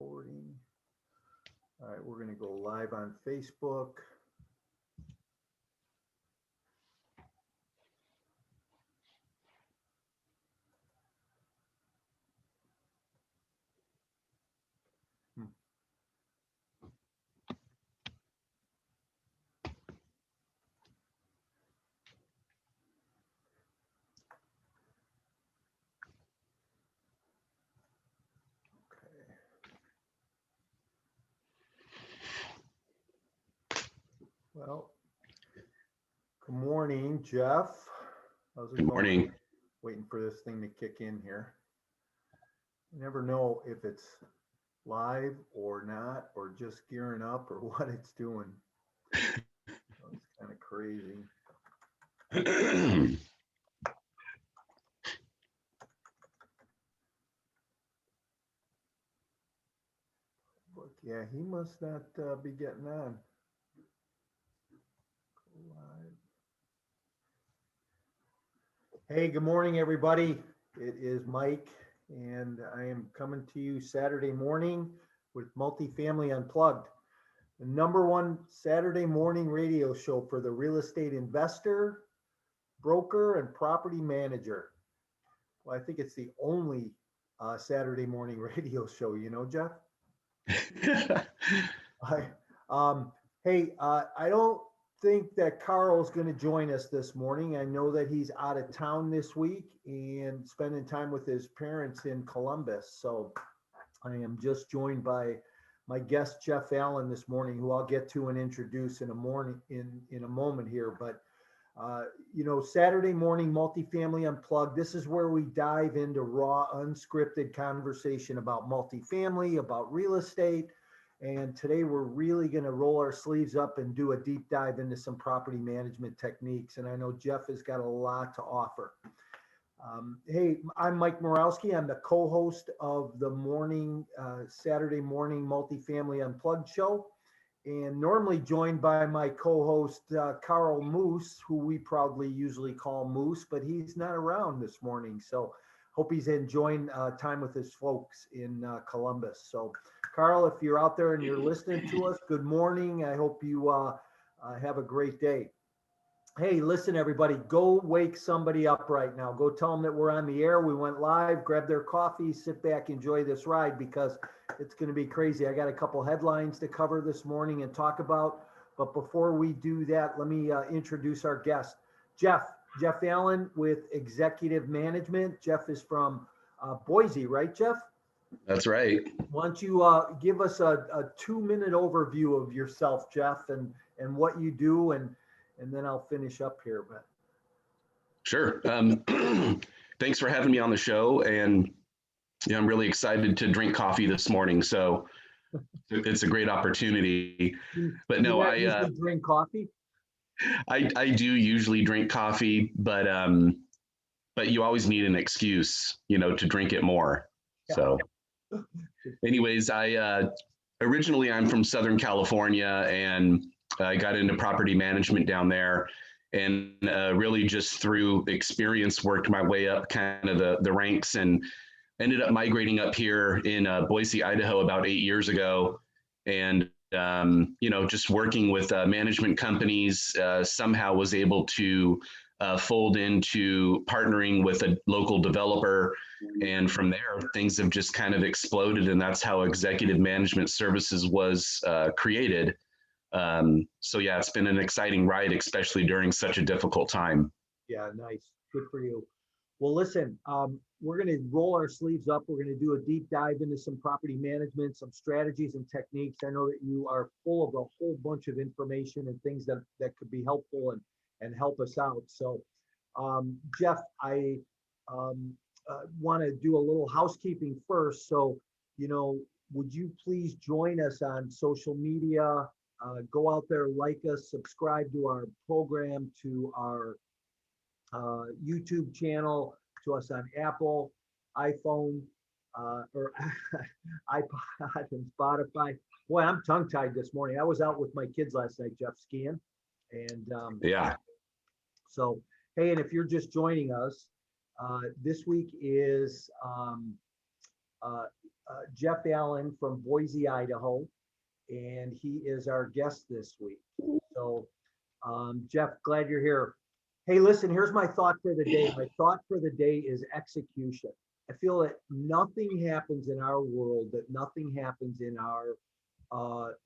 Recording. All right, we're going to go live on Facebook. Well, good morning, Jeff. How's it Good morning. going? Waiting for this thing to kick in here. You never know if it's live or not, or just gearing up or what it's doing. It's kind of crazy. But yeah, he must not be getting on. Live. Hey, good morning, everybody. It is Mike, and I am coming to you Saturday morning with Multifamily Unplugged, the #1 Saturday morning radio show for the real estate investor, broker, and property manager. Well, I think it's the only Saturday morning radio show, you know, Jeff? Hey, I don't think that Carl's going to join us this morning. I know that he's out of town this week and spending time with his parents in Columbus. So I am just joined by my guest, Jeff Allen, this morning, who I'll get to and introduce in a moment here. But you know, Saturday morning Multifamily Unplugged. This is where we dive into raw, unscripted conversation about multifamily, about real estate. And today we're really going to roll our sleeves up and do a deep dive into some property management techniques. And I know Jeff has got a lot to offer. Hey, I'm Mike Morawski. I'm the co-host of the Saturday morning Multifamily Unplugged show, and normally joined by my co-host, Carl Moose, who we proudly usually call Moose, but he's not around this morning. So hope he's enjoying time with his folks in Columbus. So Carl, if you're out there and you're listening to us, good morning. I hope you have a great day. Hey, listen, everybody, go wake somebody up right now. Go tell them that we're on the air. We went live, grab their coffee, sit back, enjoy this ride, because it's going to be crazy. I got a couple headlines to cover this morning and talk about. But before we do that, let me introduce our guest, Jeff Allen with Executive Management. Jeff is from Boise, right, Jeff? That's right. Why don't you give us a 2-minute overview of yourself, Jeff, and what you do, and then I'll finish up here. But sure. Thanks for having me on the show, and yeah, I'm really excited to drink coffee this morning. So it's a great opportunity. But no, I usually drink coffee. I do usually drink coffee, but you always need an excuse, you know, to drink it more. Yeah. So, anyways, originally I'm from Southern California, and I got into property management down there, and really just through experience worked my way up kind of the ranks, and ended up migrating up here in Boise, Idaho about 8 years ago. And, you know, just working with management companies, somehow was able to fold into partnering with a local developer. And from there, things have just kind of exploded. And that's how Executive Management Services was created. So yeah, it's been an exciting ride, especially during such a difficult time. Yeah, nice. Good for you. Well, listen, we're going to roll our sleeves up. We're going to do a deep dive into some property management, some strategies and techniques. I know that you are full of a whole bunch of information and things that could be helpful and help us out. So, Jeff, I want to do a little housekeeping first. So, you know, would you please join us on social media? Go out there, like us, subscribe to our program, to our YouTube channel, to us on Apple, iPhone, or iPod and Spotify. Boy, I'm tongue-tied this morning. I was out with my kids last night, Jeff, skiing. And yeah. So, hey, and if you're just joining us, this week is Jeff Allen from Boise, Idaho, and he is our guest this week. So, Jeff, glad you're here. Hey, listen, here's my thought for the day. My thought for the day is execution. I feel that nothing happens in our world, that nothing happens in our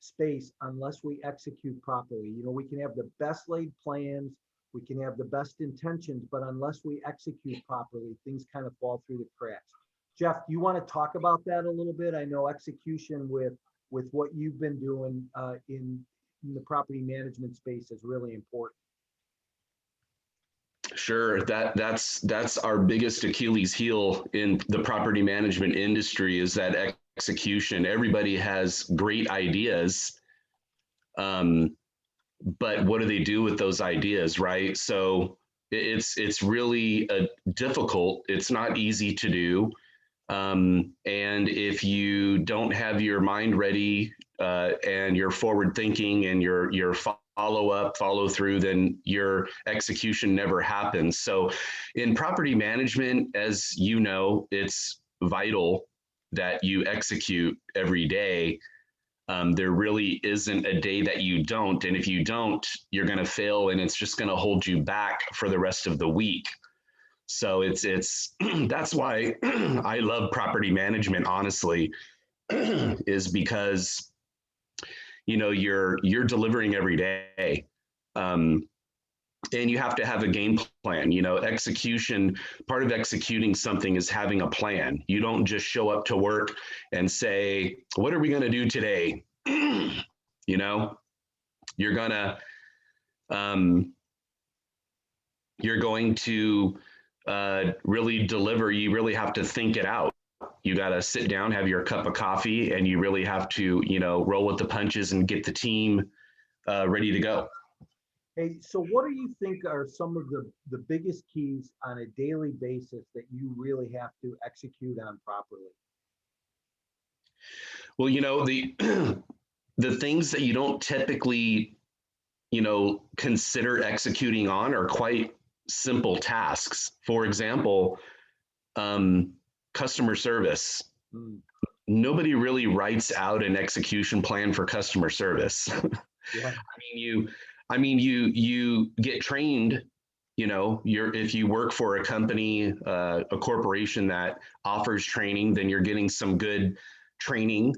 space unless we execute properly. You know, we can have the best laid plans, we can have the best intentions, but unless we execute properly, things kind of fall through the cracks. Jeff, do you want to talk about that a little bit? I know execution with what you've been doing in the property management space is really important. Sure, that's our biggest Achilles heel in the property management industry is that execution. Everybody has great ideas, but what do they do with those ideas, right? So it's really difficult. It's not easy to do, and if you don't have your mind ready and you're forward thinking and your follow up, follow through, then your execution never happens. So in property management, as you know, it's vital that you execute every day. There really isn't a day that you don't. And if you don't, you're going to fail and it's just going to hold you back for the rest of the week. So it's that's why I love property management, honestly, is because you're delivering every day. And you have to have a game plan. Execution, part of executing something is having a plan. You don't just show up to work and say, what are we going to do today? You're gonna you're going to really deliver. You really have to think it out. You got to sit down, have your cup of coffee, and you really have to roll with the punches and get the team ready to go. Hey, so what do you think are some of the biggest keys on a daily basis that you really have to execute on properly? Well, the things that you don't typically, consider executing on are quite simple tasks. For example, customer service. Mm, Nobody really writes out an execution plan for customer service. yeah. You get trained. If you work for a company, a corporation that offers training, then you're getting some good training.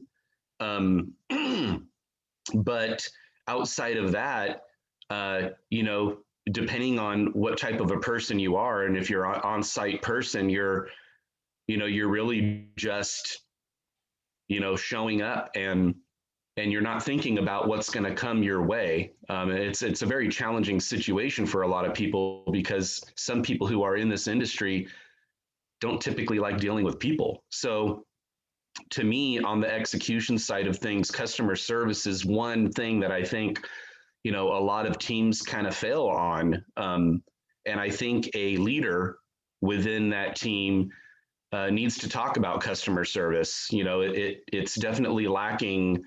But outside of that, depending on what type of a person you are, and if you're an on-site person, you're really just, showing up and you're not thinking about what's going to come your way. It's a very challenging situation for a lot of people because some people who are in this industry don't typically like dealing with people. So to me, on the execution side of things, customer service is one thing that I think, a lot of teams kind of fail on. And I think a leader within that team needs to talk about customer service. It's definitely lacking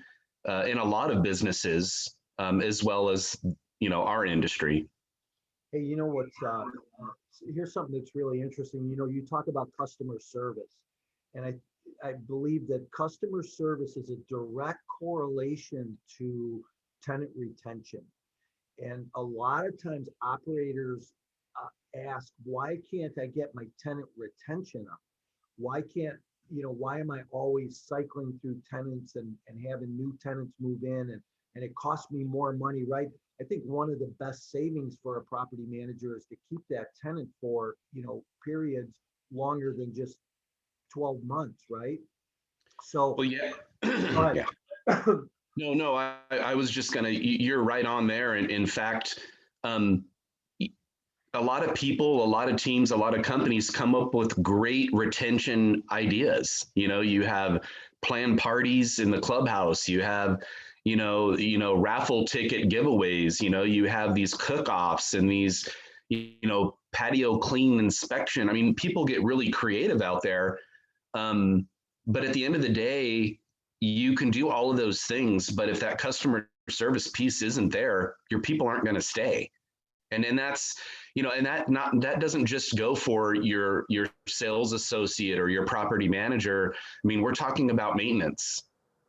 in a lot of businesses, as well as, our industry. Hey, you know what? Here's something that's really interesting. You talk about customer service, and I believe that customer service is a direct correlation to tenant retention. And a lot of times operators ask, why can't I get my tenant retention up? Why am I always cycling through tenants and having new tenants move in and it costs me more money, right? I think one of the best savings for a property manager is to keep that tenant for, periods longer than just 12 months, right? So, Well, yeah. go ahead. Yeah. No, I was just you're right on there. And in fact, a lot of people, a lot of teams, a lot of companies come up with great retention ideas. You have planned parties in the clubhouse. You have, raffle ticket giveaways. You have these cook-offs and these, patio clean inspection. I mean, people get really creative out there. But at the end of the day, you can do all of those things. But if that customer service piece isn't there, your people aren't going to stay. And then that's, and that doesn't just go for your sales associate or your property manager. I mean, we're talking about maintenance.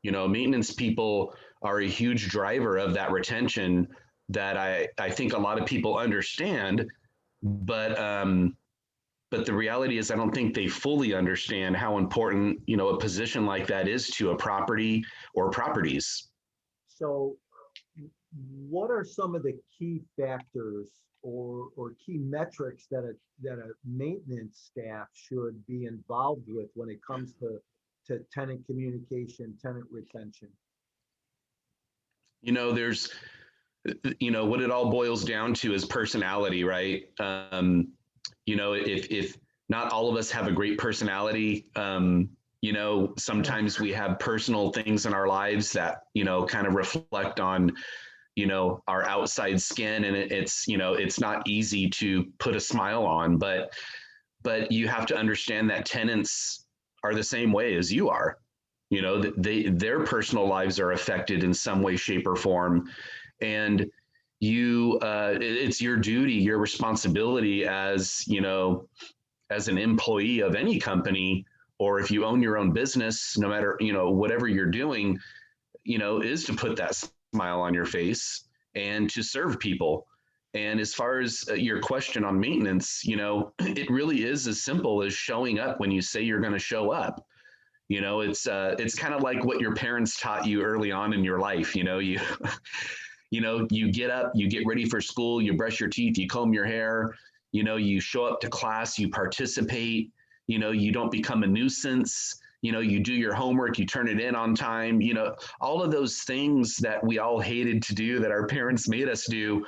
Maintenance people are a huge driver of that retention that I think a lot of people understand, but the reality is I don't think they fully understand how important, a position like that is to a property or properties. So what are some of the key factors or key metrics that a maintenance staff should be involved with when it comes to tenant communication, tenant retention? There's, what it all boils down to is personality, right? If not all of us have a great personality, sometimes we have personal things in our lives that, kind of reflect on, our outside skin, and it's not easy to put a smile on, but you have to understand that tenants are the same way as you are. Their personal lives are affected in some way, shape, or form, and it's your duty, your responsibility as as an employee of any company, or if you own your own business, no matter whatever you're doing, is to put that smile on your face and to serve people. And as far as your question on maintenance, it really is as simple as showing up when you say you're going to show up. It's kind of like what your parents taught you early on in your life. You get up, you get ready for school, you brush your teeth, you comb your hair, you show up to class, you participate, you don't become a nuisance, you do your homework, you turn it in on time, all of those things that we all hated to do that our parents made us do.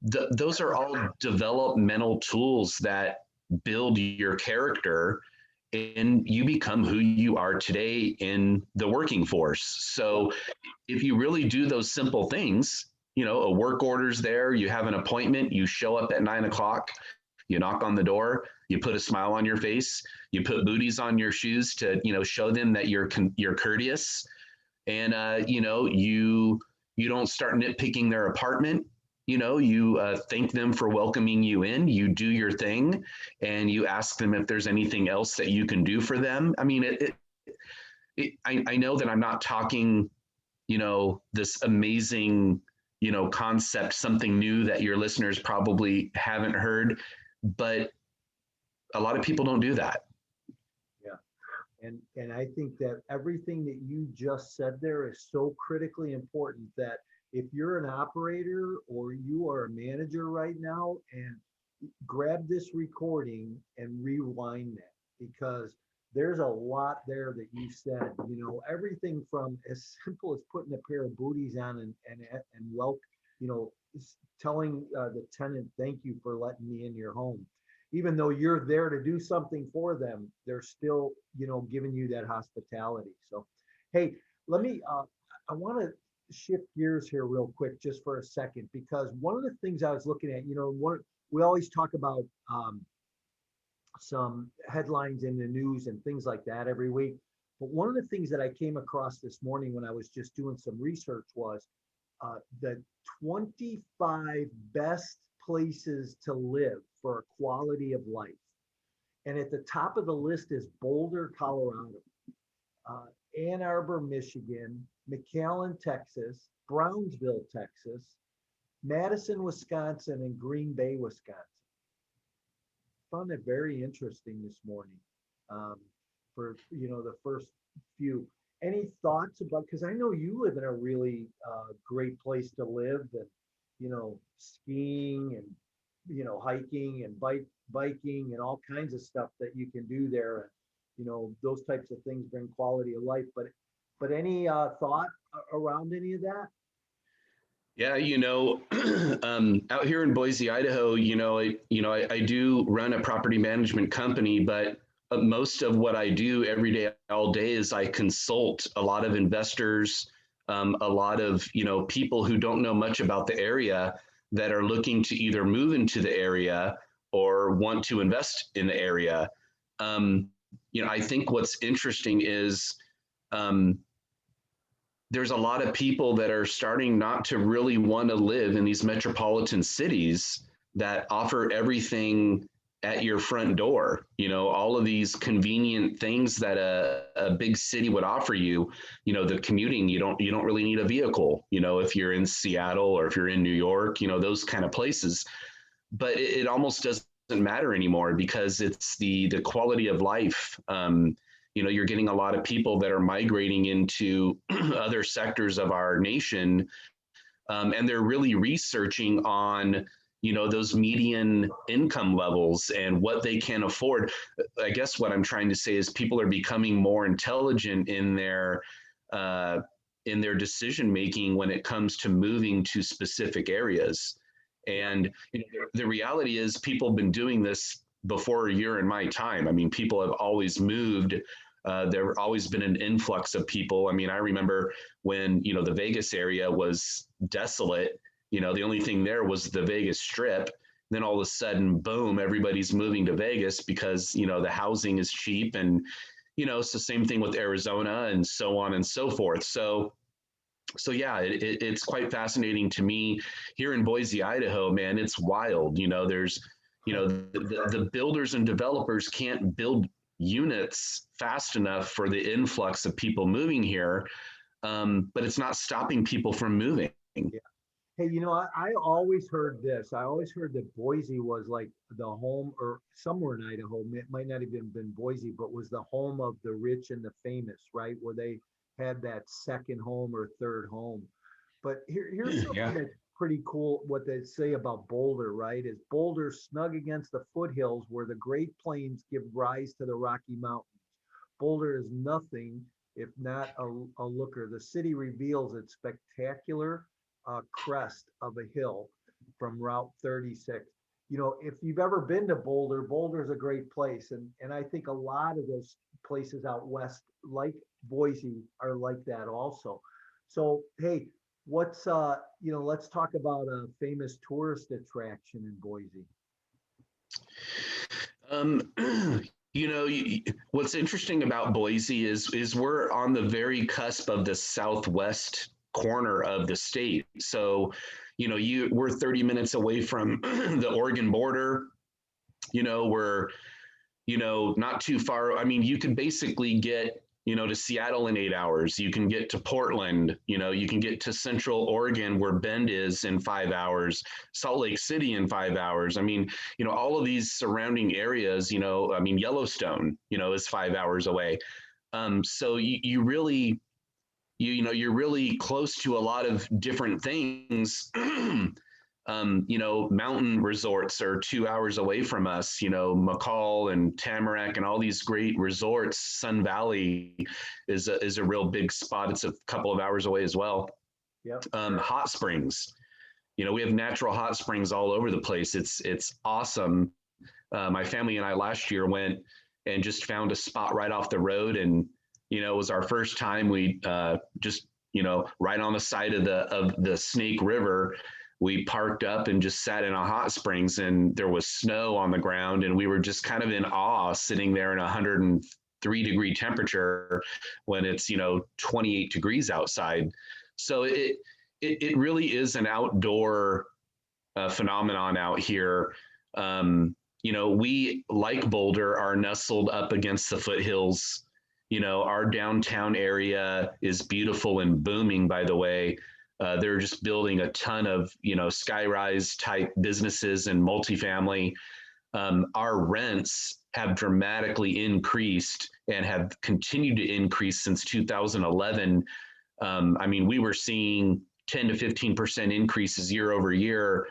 Those are all developmental tools that build your character, and you become who you are today in the working force. So if you really do those simple things, a work order's there, you have an appointment, you show up at 9 o'clock, you knock on the door, you put a smile on your face, you put booties on your shoes to, show them that you're courteous, and you don't start nitpicking their apartment. You thank them for welcoming you in, you do your thing, and you ask them if there's anything else that you can do for them. I mean, I know that I'm not talking, this amazing, concept, something new that your listeners probably haven't heard, but a lot of people don't do that. Yeah. And I think that everything that you just said there is so critically important that if you're an operator or you are a manager right now, and grab this recording and rewind that, because there's a lot there that you said, everything from as simple as putting a pair of booties on and well, telling the tenant, thank you for letting me in your home. Even though you're there to do something for them, they're still, giving you that hospitality. So, hey, I want to shift gears here real quick just for a second, because one of the things I was looking at, we always talk about some headlines in the news and things like that every week. But one of the things that I came across this morning when I was just doing some research was the 25 best places to live for a quality of life. And at the top of the list is Boulder, Colorado, Ann Arbor, Michigan, McAllen, Texas, Brownsville, Texas, Madison, Wisconsin, and Green Bay, Wisconsin. Found it very interesting this morning, for the first few. Any thoughts about, because I know you live in a really great place to live, and skiing and hiking and biking and all kinds of stuff that you can do there, and those types of things bring quality of life. But any thought around any of that? Yeah, out here in Boise, Idaho, I do run a property management company, but most of what I do every day, all day, is I consult a lot of investors, a lot of, people who don't know much about the area that are looking to either move into the area or want to invest in the area. I think what's interesting is, there's a lot of people that are starting not to really want to live in these metropolitan cities that offer everything at your front door. All of these convenient things that a big city would offer you. The commuting, you don't really need a vehicle, if you're in Seattle or if you're in New York, those kind of places. But it almost doesn't matter anymore because it's the quality of life. You're getting a lot of people that are migrating into other sectors of our nation, and they're really researching on those median income levels and what they can afford. I guess what I'm trying to say is people are becoming more intelligent in their decision making when it comes to moving to specific areas. And the reality is people have been doing this before you're in my time. I mean, people have always moved. There always been an influx of people. I mean, I remember when, the Vegas area was desolate, the only thing there was the Vegas Strip. Then all of a sudden, boom, everybody's moving to Vegas because, the housing is cheap. And, it's the same thing with Arizona and so on and so forth. So yeah, it's quite fascinating to me here in Boise, Idaho, man. It's wild. There's, the builders and developers can't build units fast enough for the influx of people moving here, but it's not stopping people from moving. Yeah. Hey, I always heard this. I always heard that Boise was like the home, or somewhere in Idaho, it might not even been Boise, but was the home of the rich and the famous, right? Where they had that second home or third home. But here's something Yeah. that's pretty cool. What they say about Boulder, right? Is Boulder snug against the foothills where the Great Plains give rise to the Rocky Mountains. Boulder is nothing if not a looker. The city reveals its spectacular crest of a hill from Route 36. If you've ever been to Boulder, Boulder's a great place. And I think a lot of those places out west, like Boise, are like that also. So, hey, let's talk about a famous tourist attraction in Boise. Um, what's interesting about Boise is we're on the very cusp of the southwest corner of the state. So, we're 30 minutes away from the Oregon border. We're not too far. I mean, you could basically get, to Seattle in 8 hours. You can get to Portland, you can get to Central Oregon where Bend is in 5 hours, Salt Lake City in 5 hours. I mean, all of these surrounding areas, I mean, Yellowstone, is 5 hours away. So you really, you're really close to a lot of different things. Mountain resorts are 2 hours away from us, McCall and Tamarack and all these great resorts. Sun Valley is a real big spot. It's a couple of hours away as well. Yep. Hot springs, we have natural hot springs all over the place. It's awesome. My family and I last year went and just found a spot right off the road, and it was our first time. We just right on the side of the Snake River. We parked up and just sat in a hot springs, and there was snow on the ground, and we were just kind of in awe sitting there in 103-degree temperature when it's 28 degrees outside. So it really is an outdoor phenomenon out here. We, like Boulder, are nestled up against the foothills. Our downtown area is beautiful and booming, by the way. They're just building a ton of, skyrise type businesses and multifamily. Our rents have dramatically increased and have continued to increase since 2011. I mean, we were seeing 10 to 15% increases year over year.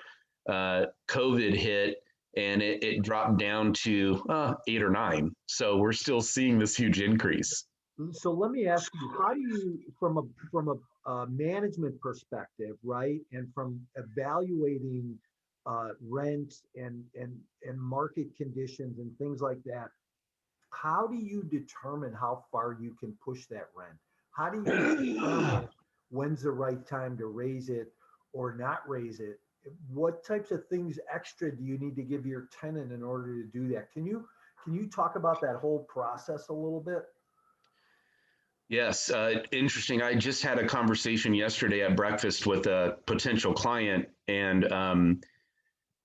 COVID hit and it dropped down to 8 or 9. So we're still seeing this huge increase. So let me ask you, how do you, from a management perspective, right, and from evaluating rents and market conditions and things like that, how do you determine how far you can push that rent? How do you determine when's the right time to raise it or not raise it? What types of things extra do you need to give your tenant in order to do that? Can you talk about that whole process a little bit? Yes, interesting. I just had a conversation yesterday at breakfast with a potential client, and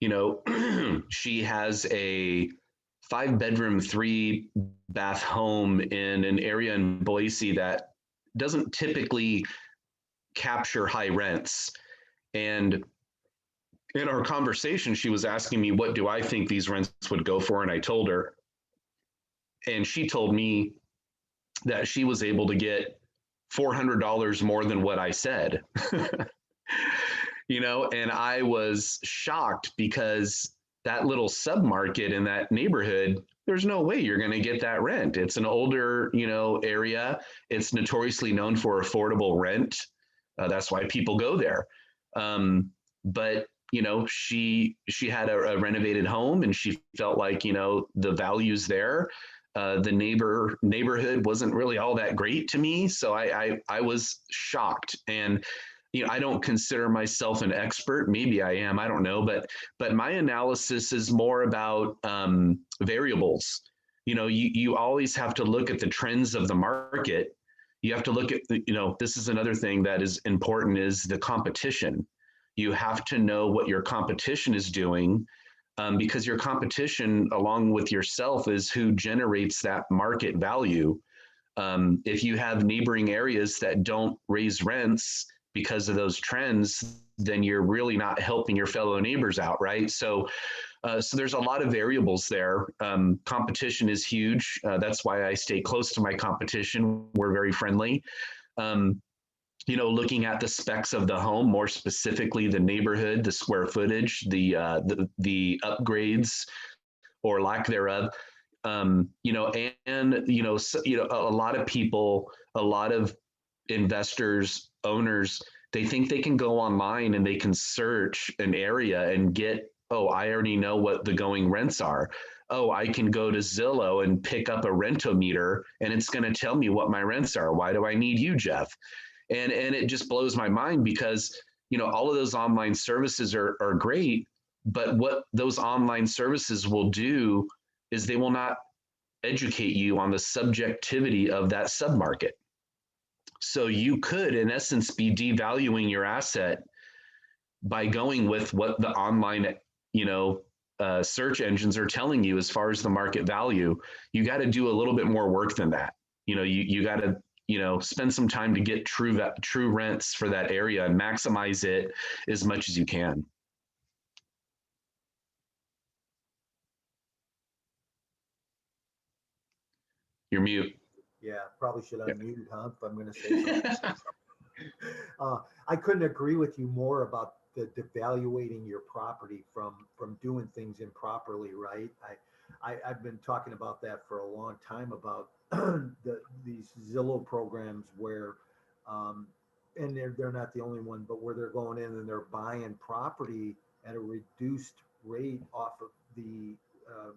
you know, she has a 5-bedroom, 3-bath home in an area in Boise that doesn't typically capture high rents. And in our conversation, she was asking me, what do I think these rents would go for? And I told her, and she told me that she was able to get $400 more than what I said. You know, and I was shocked because that little submarket in that neighborhood, there's no way you're going to get that rent. It's an older, you know, area. It's notoriously known for affordable rent. That's why people go there. But you know, she had a renovated home, and she felt like, you know, the values there. The neighborhood wasn't really all that great to me, so I was shocked. And you know, I don't consider myself an expert. Maybe I am. I don't know. But my analysis is more about variables. You know, you always have to look at the trends of the market. You have to look at, you know, this is another thing that is important, is the competition. You have to know what your competition is doing, because your competition, along with yourself, is who generates that market value. If you have neighboring areas that don't raise rents because of those trends, then you're really not helping your fellow neighbors out, right? So there's a lot of variables there. Competition is huge. That's why I stay close to my competition. We're very friendly. You know, looking at the specs of the home, more specifically the neighborhood, the square footage, the upgrades or lack thereof. You know, and you know, a lot of people, a lot of investors, owners, they think they can go online and they can search an area and get, oh, I already know what the going rents are. Oh, I can go to Zillow and pick up a rentometer and it's going to tell me what my rents are. Why do I need you, Jeff? And it just blows my mind because, you know, all of those online services are great, but what those online services will do is they will not educate you on the subjectivity of that submarket. So you could, in essence, be devaluing your asset by going with what the online, you know, search engines are telling you as far as the market value. You got to do a little bit more work than that. You know, you got to, you know, spend some time to get true rents for that area and maximize it as much as you can. You're mute. Yeah, probably should Yeah. unmute, huh? If I'm going to say something. I couldn't agree with you more about the devaluating your property from doing things improperly, right? I've been talking about that for a long time about these Zillow programs where, and they're not the only one, but where they're going in and they're buying property at a reduced rate off of the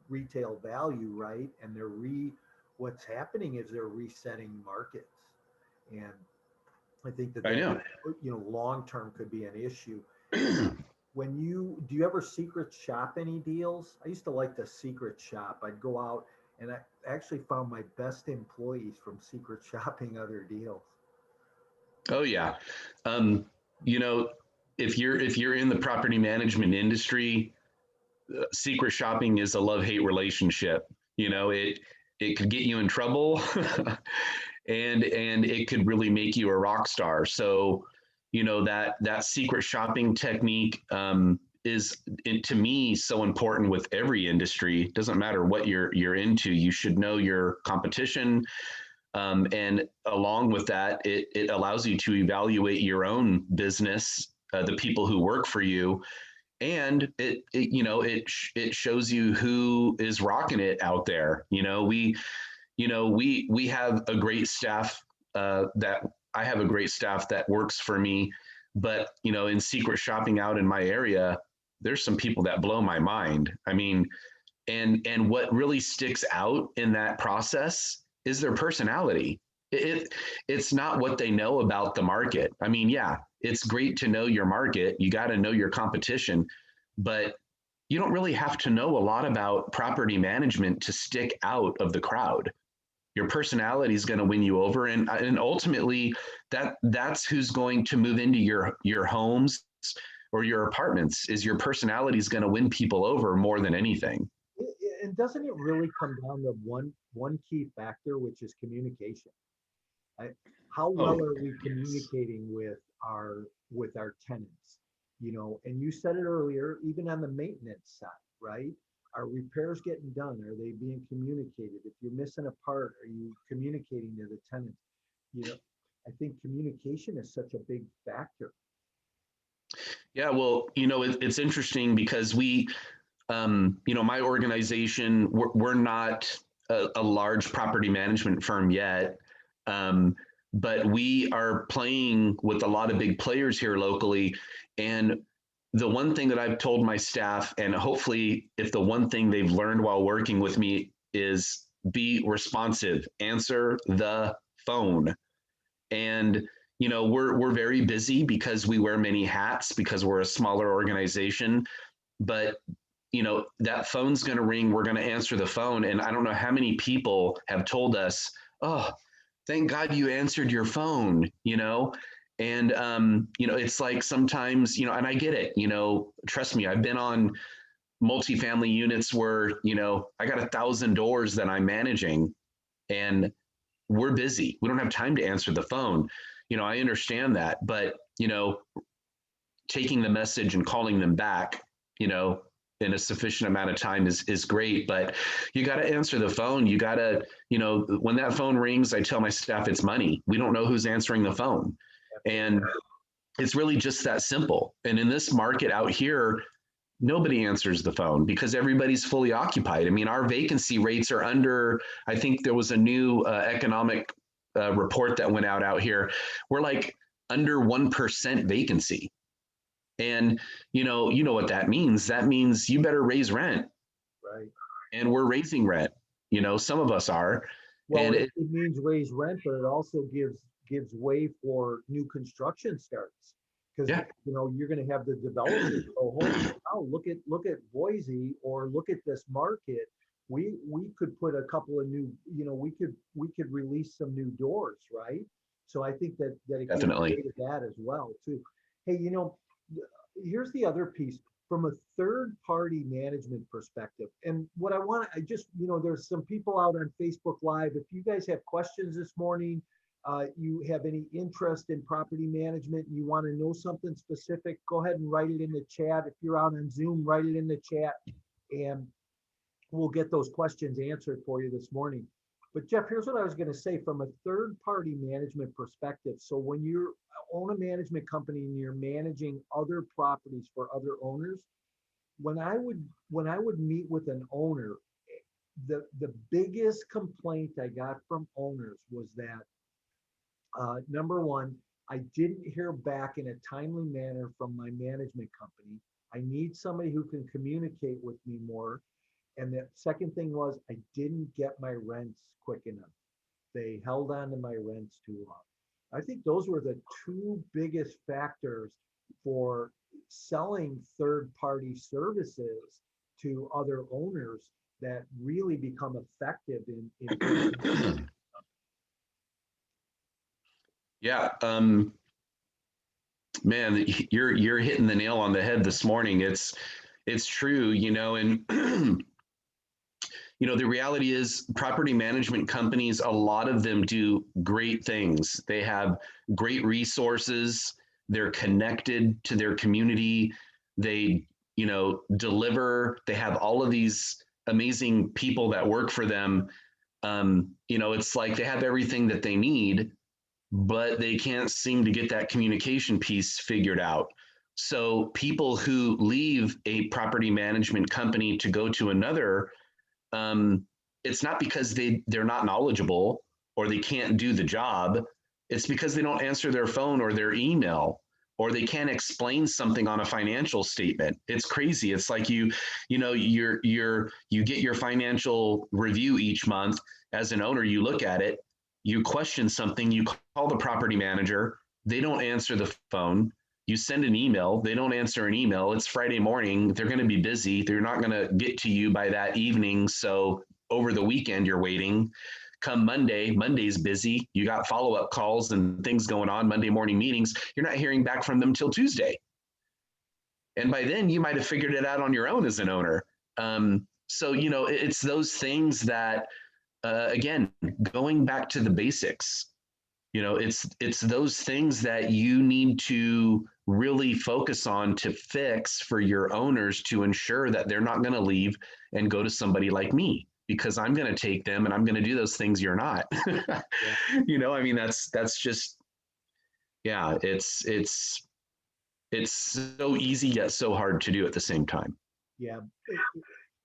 retail value, right? And what's happening is they're resetting markets, and I think that I that, know. you know, long term could be an issue. When do you ever secret shop any deals? I used to like to secret shop. I'd go out and I actually found my best employees from secret shopping other deals. Oh yeah. Um, you know, if you're in the property management industry, secret shopping is a love-hate relationship. You know, it could get you in trouble and it could really make you a rock star. So, you know, that secret shopping technique is to me so important with every industry. Doesn't matter what you're into. You should know your competition, and along with that, it allows you to evaluate your own business, the people who work for you, and it shows you who is rocking it out there. We have a great staff, that I have a great staff that works for me, but you know, in secret shopping out in my area, there's some people that blow my mind. I mean, and what really sticks out in that process is their personality. It's not what they know about the market. I mean, yeah, it's great to know your market. You got to know your competition, but you don't really have to know a lot about property management to stick out of the crowd. Your personality is going to win you over, and ultimately that's who's going to move into your homes or your apartments is your personality is going to win people over more than anything. And doesn't it really come down to one key factor, which is communication? How well Oh, are we communicating with our tenants? You know, and you said it earlier, even on the maintenance side, right? Are repairs getting done? Are they being communicated? If you're missing a part, are you communicating to the tenants? You know, I think communication is such a big factor. yeah. Well, it's interesting because my organization, we're not a large property management firm yet. But we are playing with a lot of big players here locally. And the one thing that I've told my staff, and hopefully if the one thing they've learned while working with me is be responsive, answer the phone. And we're very busy because we wear many hats because we're a smaller organization. But that phone's going to ring, we're going to answer the phone. And I don't know how many people have told us, oh, thank God you answered your phone, and it's like sometimes, and I get it, trust me, I've been on multifamily units where, I got 1,000 doors that I'm managing, and we're busy, we don't have time to answer the phone. I understand that, but taking the message and calling them back, in a sufficient amount of time is great. But you got to answer the phone. You got to, when that phone rings, I tell my staff it's money. We don't know who's answering the phone. And it's really just that simple. And in this market out here, nobody answers the phone because everybody's fully occupied. I mean, our vacancy rates are under, I think there was a new economic report that went out here. We're like under 1% vacancy. And you know what that means. That means you better raise rent. Right. And we're raising rent. Some of us are. Well, And it means raise rent, but it also gives way for new construction starts. Because yeah, you're going to have the developers go, holy cow, look at Boise, or look at this market. We could put a couple of new, we could release some new doors, right? So I think that it gives definitely. way to that as well too. Hey, here's the other piece from a third party management perspective. And what I just, there's some people out on Facebook Live. If you guys have questions this morning, you have any interest in property management, you want to know something specific, go ahead and write it in the chat. If you're out on Zoom, write it in the chat and we'll get those questions answered for you this morning. But Jeff, here's what I was going to say from a third party management perspective. So when you own a management company and you're managing other properties for other owners, when I would meet with an owner, the biggest complaint I got from owners was that number one, I didn't hear back in a timely manner from my management company. I need somebody who can communicate with me more. And the second thing was I didn't get my rents quick enough. They held on to my rents too long. I think those were the two biggest factors for selling third-party services to other owners that really become effective in Yeah. Man, you're hitting the nail on the head this morning. It's true, and the reality is property management companies, a lot of them do great things. They have great resources. They're connected to their community. They, deliver. They have all of these amazing people that work for them. It's like they have everything that they need, but they can't seem to get that communication piece figured out. So people who leave a property management company to go to another, it's not because they're not knowledgeable or they can't do the job. It's because they don't answer their phone or their email, or they can't explain something on a financial statement. It's crazy. It's like you get your financial review each month. As an owner, you look at it, you question something, you call the property manager, they don't answer the phone. You send an email, they don't answer an email. It's Friday morning, they're going to be busy. They're not going to get to you by that evening. So over the weekend, you're waiting. Come Monday's busy. You got follow-up calls and things going on, Monday morning meetings. You're not hearing back from them till Tuesday. And by then you might have figured it out on your own as an owner. So, it's those things that, again, going back to the basics, it's those things that you need to really focus on to fix for your owners to ensure that they're not going to leave and go to somebody like me, because I'm going to take them and I'm going to do those things you're not. Yeah. I mean, that's just, yeah, it's so easy yet so hard to do at the same time. Yeah.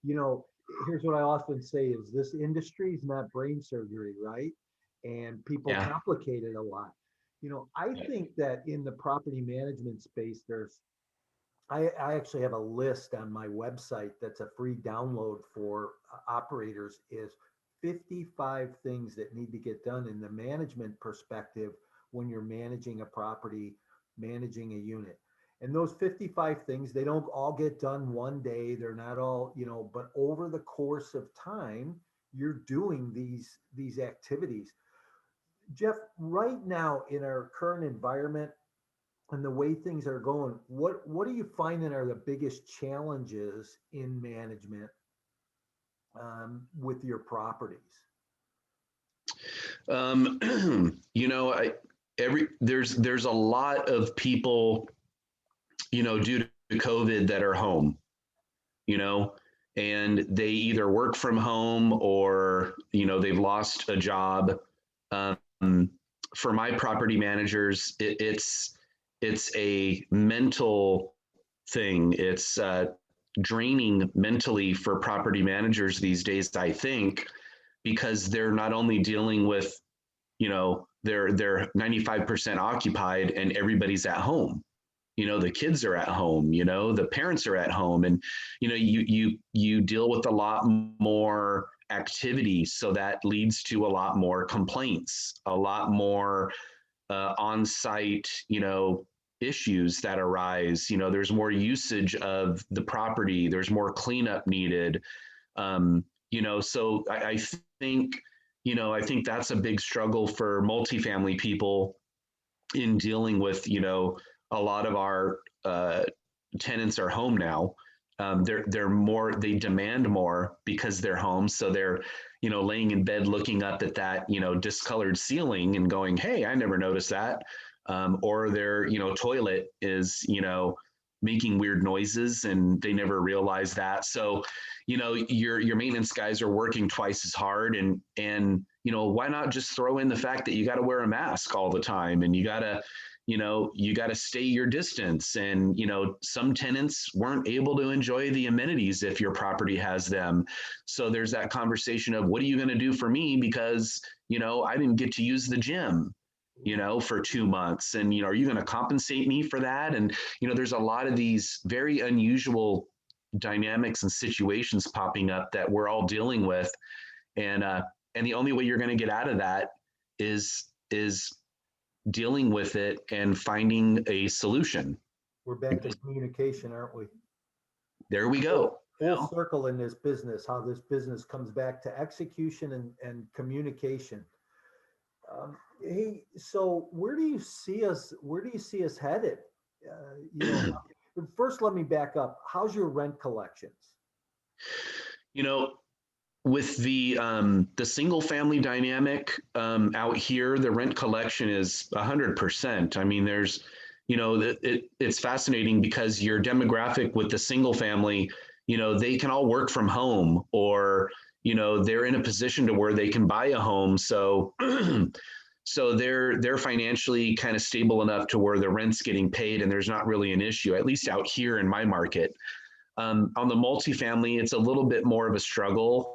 You know, here's what I often say is this industry is not brain surgery, right? And people Yeah. complicate it a lot. I think that in the property management space, I actually have a list on my website that's a free download for operators is 55 things that need to get done in the management perspective when you're managing a property, managing a unit. And those 55 things, they don't all get done one day. They're not all, but over the course of time, you're doing these activities. Jeff, right now in our current environment, and the way things are going, what are you finding are the biggest challenges in management with your properties? Um, I there's a lot of people, due to COVID that are home, you know, and they either work from home or, they've lost a job. Um, for my property managers, it's a mental thing. It's draining mentally for property managers these days, I think, because they're not only dealing with, they're 95% occupied and everybody's at home. The kids are at home, the parents are at home, and you deal with a lot more activity, so that leads to a lot more complaints, a lot more on-site, issues that arise. There's more usage of the property, there's more cleanup needed. So I think, I think that's a big struggle for multifamily people in dealing with, a lot of our tenants are home now. They're more, they demand more because they're home. So they're, laying in bed looking up at that, discolored ceiling and going, hey, I never noticed that. Or their, toilet is, making weird noises and they never realize that. So, your maintenance guys are working twice as hard, and why not just throw in the fact that you got to wear a mask all the time, and you got to stay your distance. And some tenants weren't able to enjoy the amenities if your property has them. So there's that conversation of, what are you going to do for me, because I didn't get to use the gym for 2 months, and are you going to compensate me for that? And there's a lot of these very unusual dynamics and situations popping up that we're all dealing with, and the only way you're going to get out of that is dealing with it and finding a solution. We're back to communication, aren't we? There we go. Full circle in this business, how this business comes back to execution and communication. Hey, so where do you see us? Where do you see us headed? First, let me back up. How's your rent collections? you know with the single family dynamic out here, the rent collection is 100%. I mean, there's it's fascinating because your demographic with the single family, they can all work from home, or they're in a position to where they can buy a home. So so they're financially kind of stable enough to where the rent's getting paid and there's not really an issue, at least out here in my market. On the multifamily, it's a little bit more of a struggle.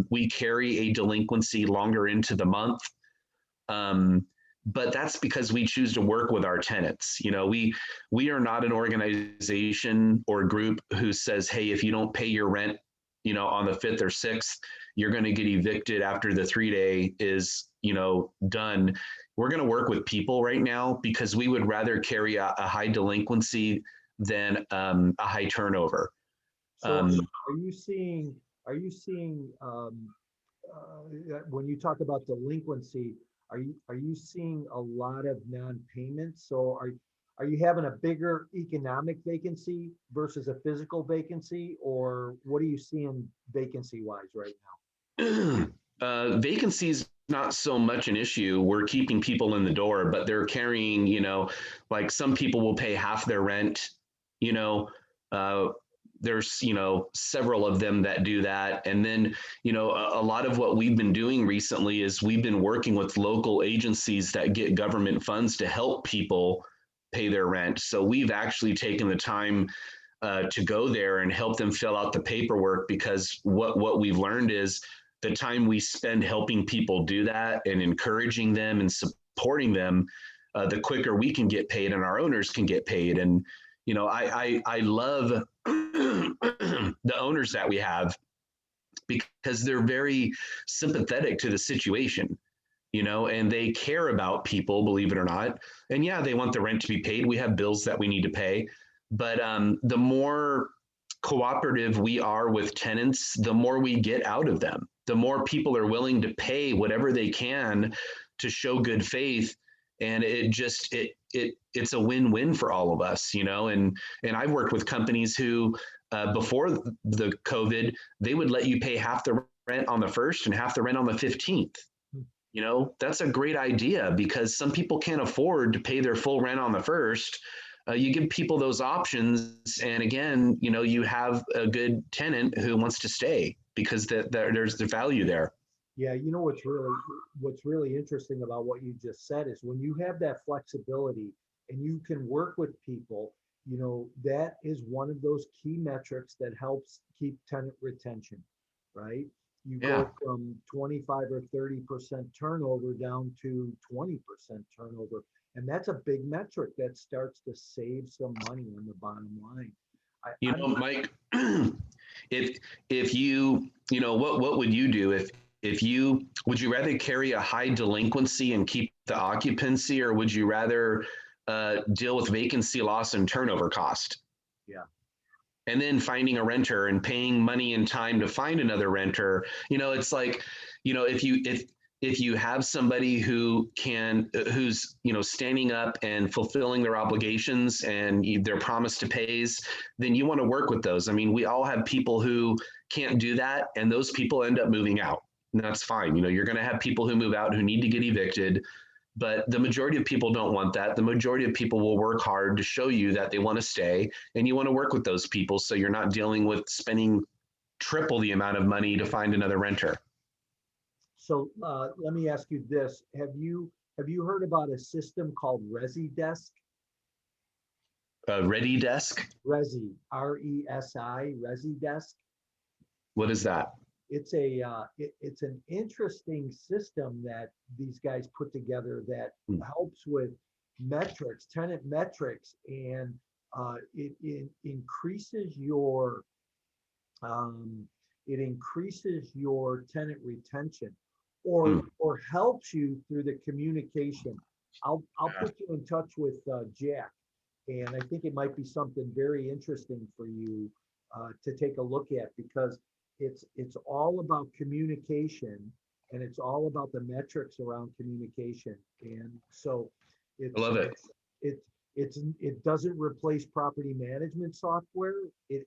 We carry a delinquency longer into the month, but that's because we choose to work with our tenants. We are not an organization or group who says, hey, if you don't pay your rent, on the 5th or 6th, you're going to get evicted after the 3-day is, done. We're going to work with people right now because we would rather carry a high delinquency than a high turnover. So are you seeing when you talk about delinquency, are you seeing a lot of non-payments? So are you having a bigger economic vacancy versus a physical vacancy, or what are you seeing vacancy wise right Vacancy is not so much an issue. We're keeping people in the door, but they're carrying, like some people will pay half their rent, you know, uh, there's, several of them that do that. And then, a lot of what we've been doing recently is we've been working with local agencies that get government funds to help people pay their rent. So we've actually taken the time to go there and help them fill out the paperwork, because what we've learned is the time we spend helping people do that and encouraging them and supporting them, the quicker we can get paid and our owners can get paid. And I love the owners that we have, because they're very sympathetic to the situation, and they care about people, believe it or not. And yeah, they want the rent to be paid. We have bills that we need to pay. But the more cooperative we are with tenants, the more we get out of them. The more people are willing to pay whatever they can to show good faith. And it's a win-win for all of us, and I've worked with companies who before the COVID, they would let you pay half the rent on the first and half the rent on the 15th. That's a great idea, because some people can't afford to pay their full rent on the first. You give people those options, and again, you have a good tenant who wants to stay because there's the value there. Yeah, what's really interesting about what you just said is when you have that flexibility and you can work with people, that is one of those key metrics that helps keep tenant retention, right? You Yeah. go from 25 or 30% turnover down to 20% turnover. And that's a big metric that starts to save some money on the bottom line. Mike, if what would you do if you would you rather carry a high delinquency and keep the occupancy, or would you rather deal with vacancy loss and turnover cost? Yeah. And then finding a renter and paying money and time to find another renter. It's like, if you have somebody who's standing up and fulfilling their obligations and their promise to pays, then you want to work with those. I mean, we all have people who can't do that, and those people end up moving out, and that's fine. You're going to have people who move out who need to get evicted, but the majority of people don't want that. The majority of people will work hard to show you that they want to stay, and you want to work with those people so you're not dealing with spending triple the amount of money to find another renter. So let me ask you this: Have you heard about a system called ResiDesk? Ready Desk? Resi, RESI, ResiDesk. What is that? It's it's an interesting system that these guys put together that helps with metrics, tenant metrics, and it increases your tenant retention, or helps you through the communication. I'll put you in touch with Jack, and I think it might be something very interesting for you to take a look at, because it's all about communication, and it's all about the metrics around communication. And so I love it. It doesn't replace property management software. It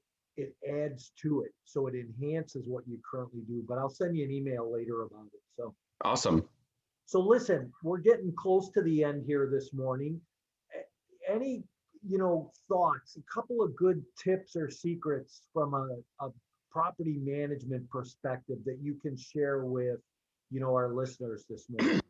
adds to it, so it enhances what you currently do. But I'll send you an email later about it. So awesome. So listen, we're getting close to the end here this morning. Any thoughts, a couple of good tips or secrets from a property management perspective that you can share with our listeners this morning?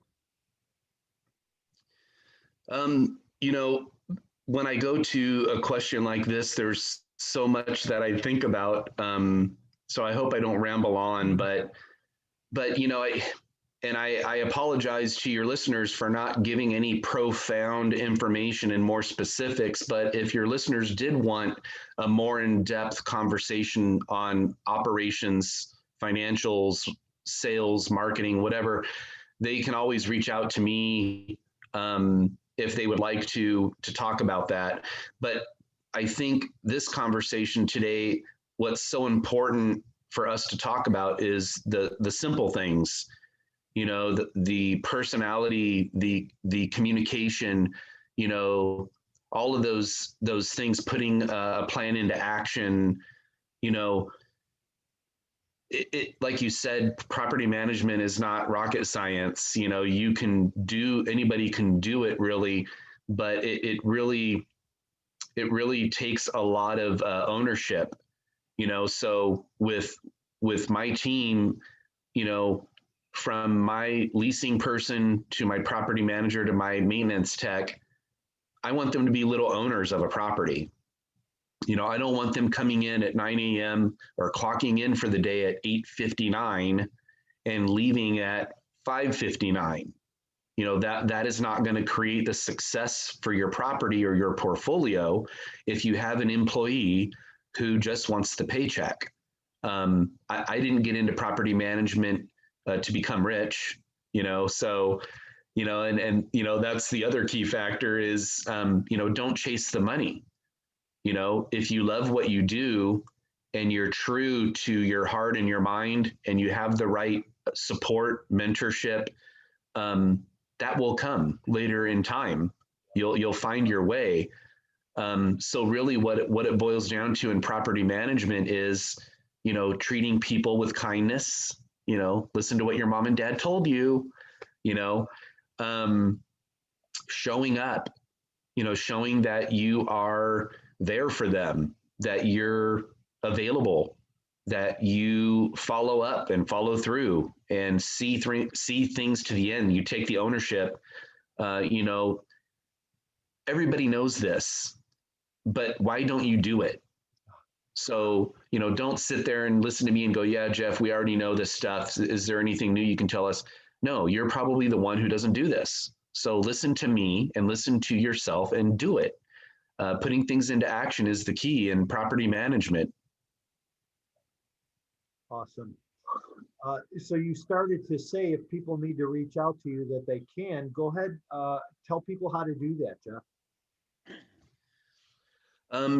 When I go to a question like this, there's so much that I think about. So I hope I don't ramble on, but I apologize to your listeners for not giving any profound information and more specifics. But if your listeners did want a more in-depth conversation on operations, financials, sales, marketing, whatever, they can always reach out to me if they would like to talk about that. But I think this conversation today, what's so important for us to talk about is the simple things. The personality, the communication, all of those things, putting a plan into action, you know, it like you said, property management is not rocket science. You know, anybody can do it really, but it really takes a lot of ownership, you know. So with my team, you know, from my leasing person to my property manager to my maintenance tech, I want them to be little owners of a property. You know, I don't want them coming in at 9 a.m. or clocking in for the day at 8:59 and leaving at 5:59. You know, that is not going to create the success for your property or your portfolio if you have an employee who just wants the paycheck. I didn't get into property management to become rich, you know, so, you know, and you know, that's the other key factor is, you know, don't chase the money. You know, if you love what you do and you're true to your heart and your mind and you have the right support, mentorship, that will come later in time. You'll find your way. So really what it boils down to in property management is, you know, treating people with kindness, you know, listen to what your mom and dad told you, you know, showing up, you know, showing that you are there for them, that you're available, that you follow up and follow through and see things to the end. You take the ownership. You know, everybody knows this, but why don't you do it? So, you know, don't sit there and listen to me and go, yeah, Jeff, we already know this stuff. Is there anything new you can tell us? No, you're probably the one who doesn't do this. So listen to me and listen to yourself and do it. Putting things into action is the key in property management. Awesome. So you started to say if people need to reach out to you that they can. Go ahead, tell people how to do that, Jeff.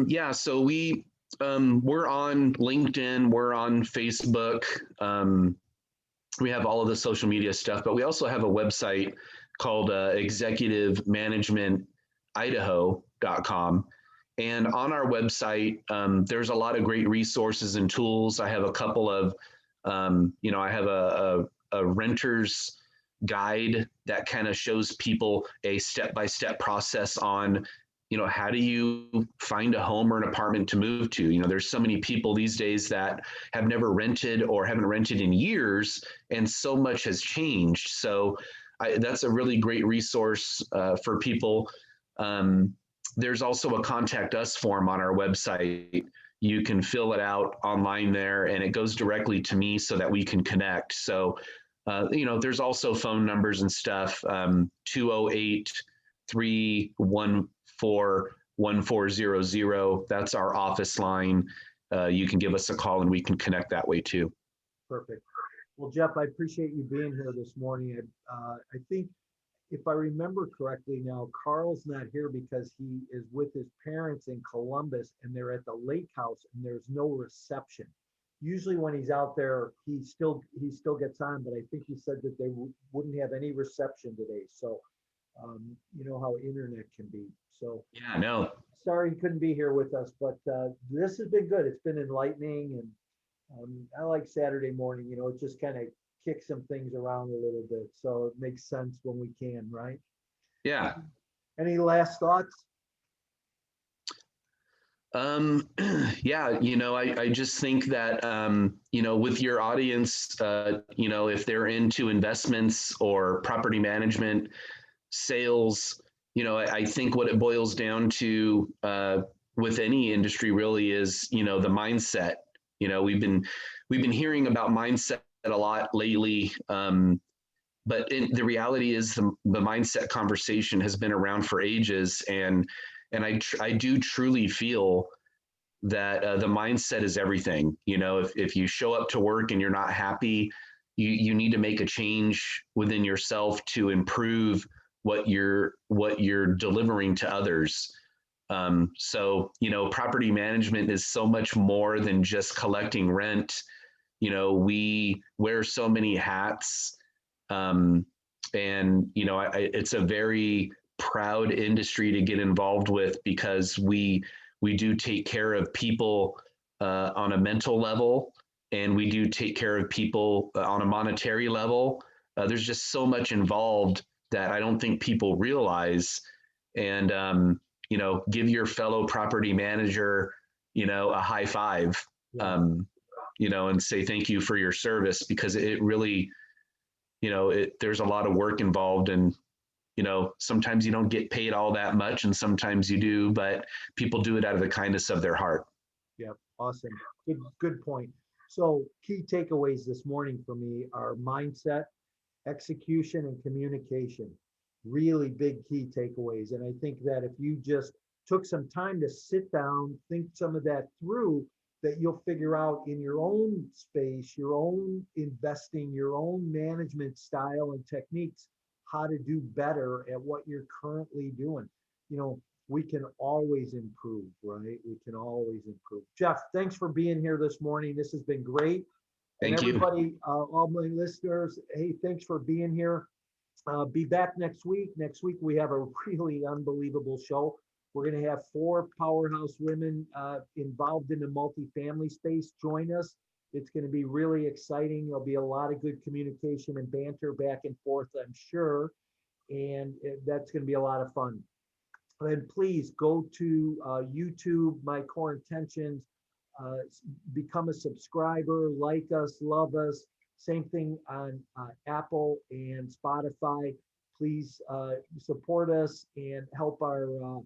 Yeah, so we're on LinkedIn, we're on Facebook. We have all of the social media stuff, but we also have a website called executivemanagementidaho.com. And on our website, there's a lot of great resources and tools. I have a couple of, you know, I have a renter's guide that kind of shows people a step-by-step process on, you know, how do you find a home or an apartment to move to? You know, there's so many people these days that have never rented or haven't rented in years, and so much has changed. So that's a really great resource for people. There's also a contact us form on our website. You can fill it out online there and it goes directly to me so that we can connect. So, you know, there's also phone numbers and stuff, 208-314-1400. That's our office line. You can give us a call and we can connect that way too. Perfect. Well, Jeff, I appreciate you being here this morning. I think if I remember correctly now, Carl's not here because he is with his parents in Columbus and they're at the lake house and there's no reception. Usually when he's out there, he still gets on, but I think he said that they wouldn't have any reception today. So, you know how internet can be. So yeah, no. Sorry he couldn't be here with us, but this has been good. It's been enlightening, and I like Saturday morning. You know, it just kind of kicks some things around a little bit, so it makes sense when we can, right? Yeah. Any last thoughts? Yeah, you know, I just think that, you know, with your audience, you know, if they're into investments or property management, sales, you know, I think what it boils down to with any industry really is, you know, the mindset. You know, we've been hearing about mindset a lot lately, but the reality is the mindset conversation has been around for ages, and I do truly feel that the mindset is everything. You know, if you show up to work and you're not happy, you need to make a change within yourself to improve what you're delivering to others. So, you know, property management is so much more than just collecting rent. You know, we wear so many hats, and you know, it's a very proud industry to get involved with, because we do take care of people on a mental level, and we do take care of people on a monetary level. There's just so much involved that I don't think people realize. And give your fellow property manager, a high five, and say thank you for your service, because it really, there's a lot of work involved, and sometimes you don't get paid all that much, and sometimes you do, but people do it out of the kindness of their heart. Yep, awesome. Good point. So key takeaways this morning for me are mindset, execution, and communication. Really big key takeaways. And I think that if you just took some time to sit down, think some of that through, that you'll figure out in your own space, your own investing, your own management style and techniques, how to do better at what you're currently doing. We can always improve, right? We can always improve. Jeff, thanks for being here this morning. This has been great. And Thank you. everybody, all my listeners, hey, thanks for being here. Be back next week. Next week, we have a really unbelievable show. We're going to have 4 powerhouse women involved in the multifamily space join us. It's going to be really exciting. There'll be a lot of good communication and banter back and forth, I'm sure. And that's going to be a lot of fun. And please go to YouTube, My Core Intentions, become a subscriber, like us, love us. Same thing on Apple and Spotify. Please support us and help our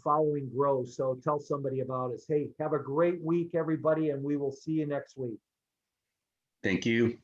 following grow. So tell somebody about us. Hey, have a great week, everybody, and we will see you next week. Thank you.